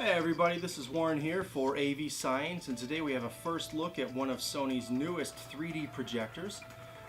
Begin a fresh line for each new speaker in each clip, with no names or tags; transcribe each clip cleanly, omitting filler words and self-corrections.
Hey everybody, this is Warren here for AV Science, and today we have a first look at one of Sony's newest 3D projectors.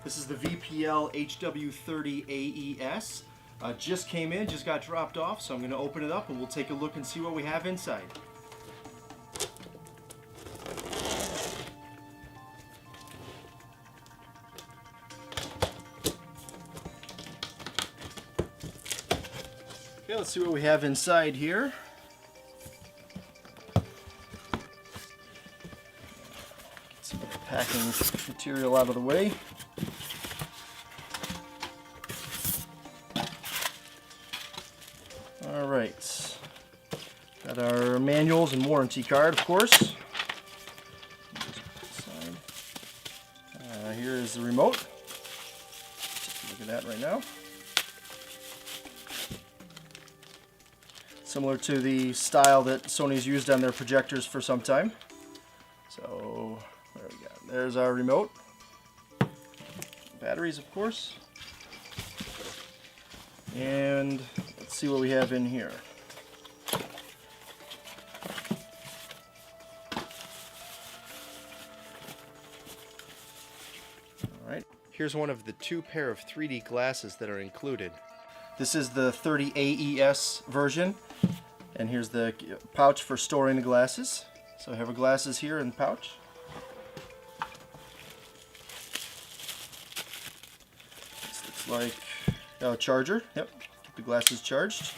This is the VPL-HW30AES. Just came in, just got dropped off, so I'm going to open it up and we'll take a look and see what we have inside. Okay, let's see what we have inside here. Packing material out of the way. Alright, got our manuals and warranty card, of course. Here is the remote. Take a look at that right now. Similar to the style that Sony's used on their projectors for some time. So, there we go. There's our remote. Batteries, of course. And let's see what we have in here. Alright, here's one of the two pair of 3D glasses that are included. This is the 30AES version, and here's the pouch for storing the glasses. So I have our glasses here in the pouch. This looks like a charger. Yep, keep the glasses charged.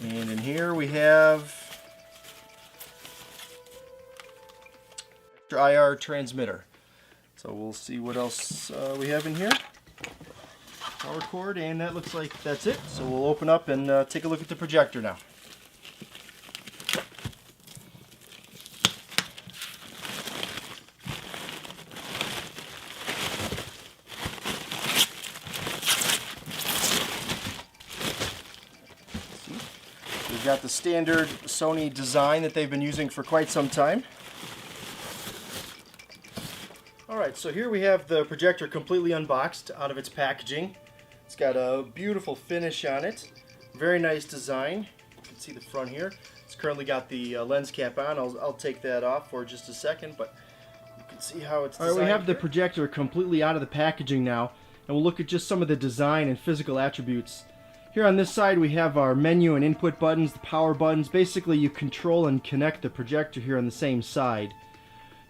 And in here we have IR transmitter. So we'll see what else we have in here. Power cord, and that looks like that's it. So we'll open up and take a look at the projector now. We've got the standard Sony design that they've been using for quite some time. Alright, so here we have the projector completely unboxed out of its packaging. It's got a beautiful finish on it. Very nice design. You can see the front here. It's currently got the lens cap on. I'll take that off for just a second, but you can see how it's designed. Alright, we have the projector completely out of the packaging now, and we'll look at just some of the design and physical attributes. Here on this side we have our menu and input buttons, the power buttons. Basically you control and connect the projector here on the same side.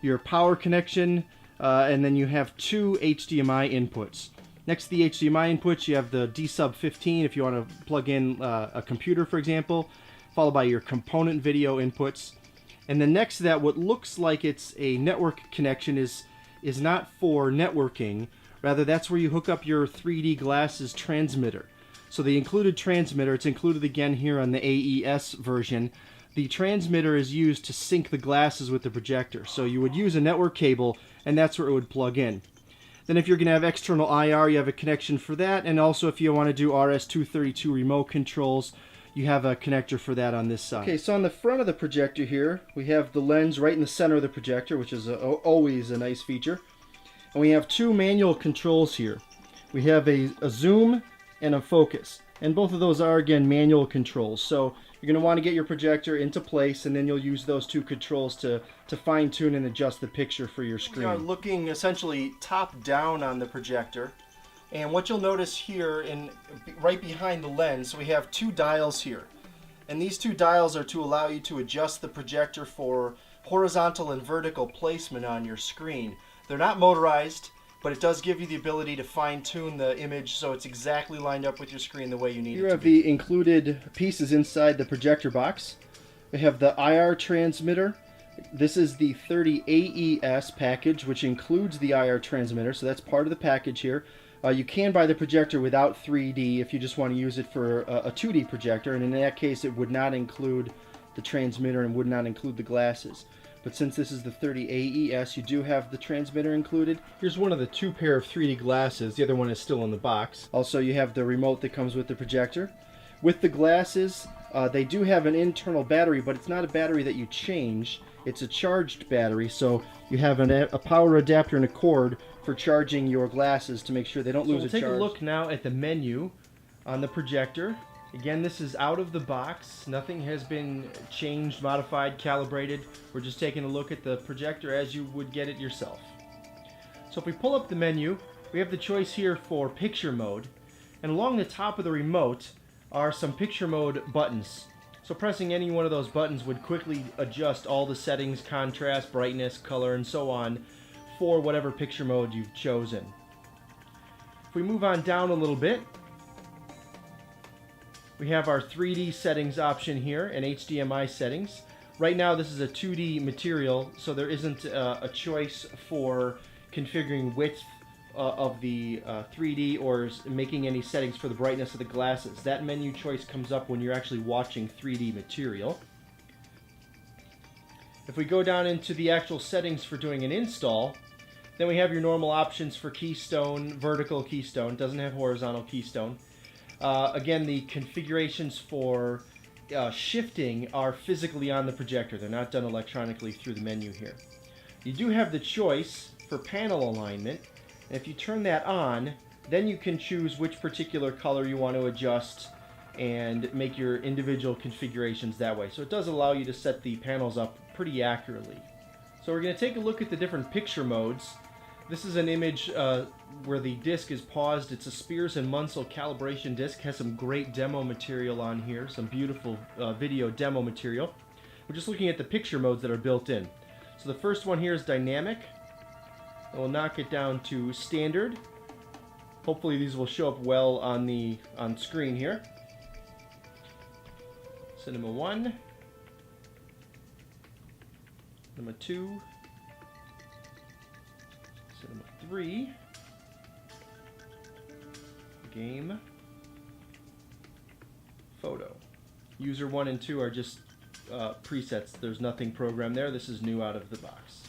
Your power connection, and then you have two HDMI inputs. Next to the HDMI inputs you have the D-Sub 15 if you want to plug in a computer, for example, followed by your component video inputs. And then next to that, what looks like it's a network connection is not for networking. Rather, that's where you hook up your 3D glasses transmitter. So the included transmitter, it's included again here on the AES version. The transmitter is used to sync the glasses with the projector. So you would use a network cable, and that's where it would plug in. Then if you're going to have external IR, you have a connection for that. And also if you want to do RS-232 remote controls, you have a connector for that on this side. Okay, so on the front of the projector here, we have the lens right in the center of the projector, which is always a nice feature. And we have two manual controls here. We have a zoom and a focus. And both of those are, again, manual controls. So you're going to want to get your projector into place, and then you'll use those two controls to fine-tune and adjust the picture for your screen. We are looking essentially top-down on the projector. And what you'll notice here, right behind the lens, we have two dials here. And these two dials are to allow you to adjust the projector for horizontal and vertical placement on your screen. They're not motorized, but it does give you the ability to fine-tune the image so it's exactly lined up with your screen the way you need it to be. Here have the included pieces inside the projector box. We have the IR transmitter. This is the 30AES package, which includes the IR transmitter, so that's part of the package here. You can buy the projector without 3D if you just want to use it for a 2D projector, and in that case it would not include the transmitter and would not include the glasses. But since this is the 30AES, you do have the transmitter included. Here's one of the two pair of 3D glasses. The other one is still in the box. Also, you have the remote that comes with the projector. With the glasses, they do have an internal battery, but it's not a battery that you change. It's a charged battery, so you have a power adapter and a cord for charging your glasses to make sure they don't lose a charge. We'll take a look now at the menu on the projector. Again, this is out of the box. Nothing has been changed, modified, calibrated. We're just taking a look at the projector as you would get it yourself. So if we pull up the menu, we have the choice here for picture mode. And along the top of the remote are some picture mode buttons. So pressing any one of those buttons would quickly adjust all the settings, contrast, brightness, color, and so on for whatever picture mode you've chosen. If we move on down a little bit, we have our 3D settings option here and HDMI settings. Right now this is a 2D material, so there isn't a choice for configuring width of the 3D or making any settings for the brightness of the glasses. That menu choice comes up when you're actually watching 3D material. If we go down into the actual settings for doing an install, then we have your normal options for keystone, vertical keystone, doesn't have horizontal keystone. Again, the configurations for shifting are physically on the projector. They're not done electronically through the menu here. You do have the choice for panel alignment. And if you turn that on, then you can choose which particular color you want to adjust and make your individual configurations that way. So it does allow you to set the panels up pretty accurately. So we're going to take a look at the different picture modes. This is an image where the disc is paused. It's a Spears and Munsell calibration disc. Has some great demo material on here, some beautiful video demo material. We're just looking at the picture modes that are built in. So the first one here is dynamic. And we'll knock it down to standard. Hopefully these will show up well on screen here. Cinema 1, Cinema 2, Cinema 3, Game, Photo. User 1 and 2 are just presets. There's nothing programmed there. This is new out of the box.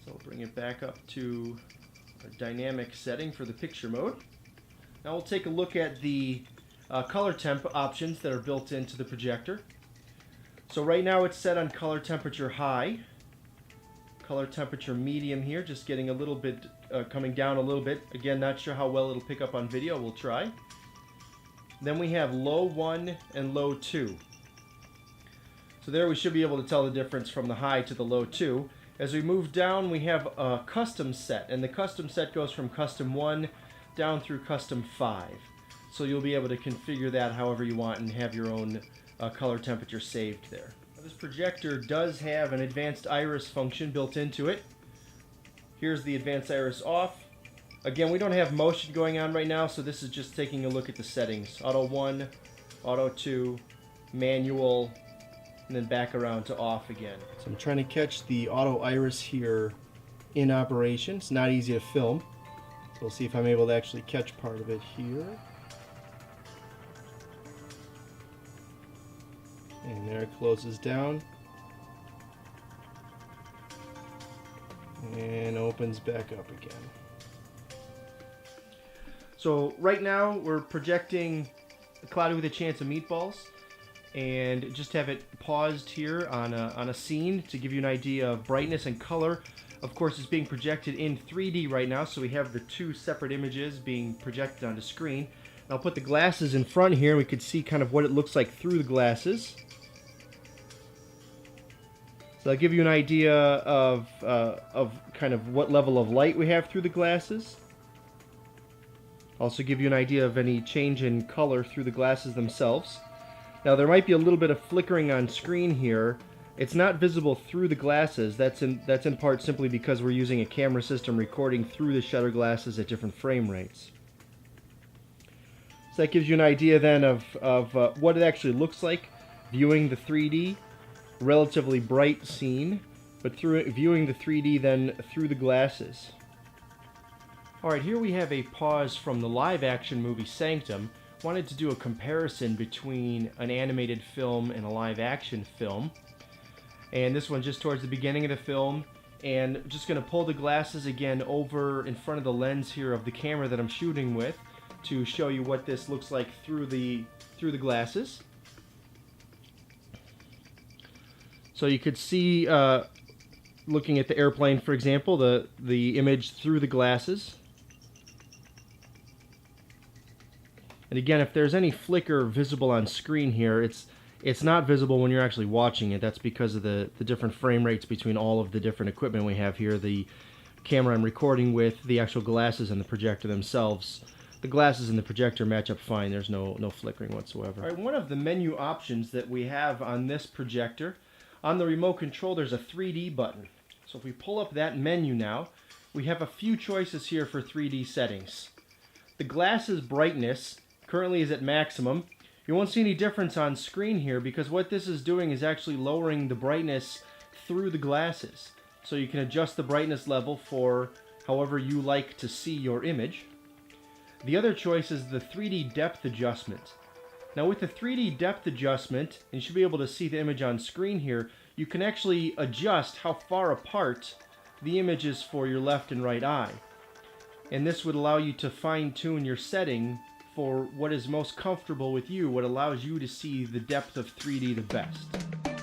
So we'll bring it back up to our dynamic setting for the picture mode. Now we'll take a look at the color temp options that are built into the projector. So right now it's set on color temperature high, color temperature medium here, just getting a little bit, coming down a little bit. Again, not sure how well it'll pick up on video, we'll try. Then we have low 1 and low 2. So there we should be able to tell the difference from the high to the low 2. As we move down, we have a custom set, and the custom set goes from custom 1 down through custom 5. So you'll be able to configure that however you want and have your own color temperature saved there. This projector does have an advanced iris function built into it. Here's the advanced iris off. Again, we don't have motion going on right now, so this is just taking a look at the settings. Auto 1, Auto 2, Manual, and then back around to off again. So I'm trying to catch the auto iris here in operation. It's not easy to film. So we'll see if I'm able to actually catch part of it here. And there it closes down. And opens back up again. So right now we're projecting Cloudy with a Chance of Meatballs, and just have it paused here on a scene to give you an idea of brightness and color. Of course, it's being projected in 3D right now, so we have the two separate images being projected onto screen. And I'll put the glasses in front here, and we could see kind of what it looks like through the glasses. So I'll give you an idea of kind of what level of light we have through the glasses. Also give you an idea of any change in color through the glasses themselves. Now there might be a little bit of flickering on screen here. It's not visible through the glasses. That's in part simply because we're using a camera system recording through the shutter glasses at different frame rates. So that gives you an idea then of what it actually looks like viewing the 3D, relatively bright scene, but viewing the 3D then through the glasses. Alright, here we have a pause from the live action movie Sanctum. Wanted to do a comparison between an animated film and a live action film. And this one just towards the beginning of the film. And I'm just going to pull the glasses again over in front of the lens here of the camera that I'm shooting with to show you what this looks like through the glasses. So you could see, looking at the airplane, for example, the image through the glasses. And again, if there's any flicker visible on screen here, it's not visible when you're actually watching it. That's because of the different frame rates between all of the different equipment we have here. The camera I'm recording with, the actual glasses, and the projector themselves. The glasses and the projector match up fine. There's no flickering whatsoever. All right, one of the menu options that we have on this projector, on the remote control, there's a 3D button. So if we pull up that menu now, we have a few choices here for 3D settings. The glasses brightness currently is at maximum. You won't see any difference on screen here because what this is doing is actually lowering the brightness through the glasses. So you can adjust the brightness level for however you like to see your image. The other choice is the 3D depth adjustment. Now with the 3D depth adjustment, and you should be able to see the image on screen here, you can actually adjust how far apart the image is for your left and right eye. And this would allow you to fine-tune your setting for what is most comfortable with you, what allows you to see the depth of 3D the best.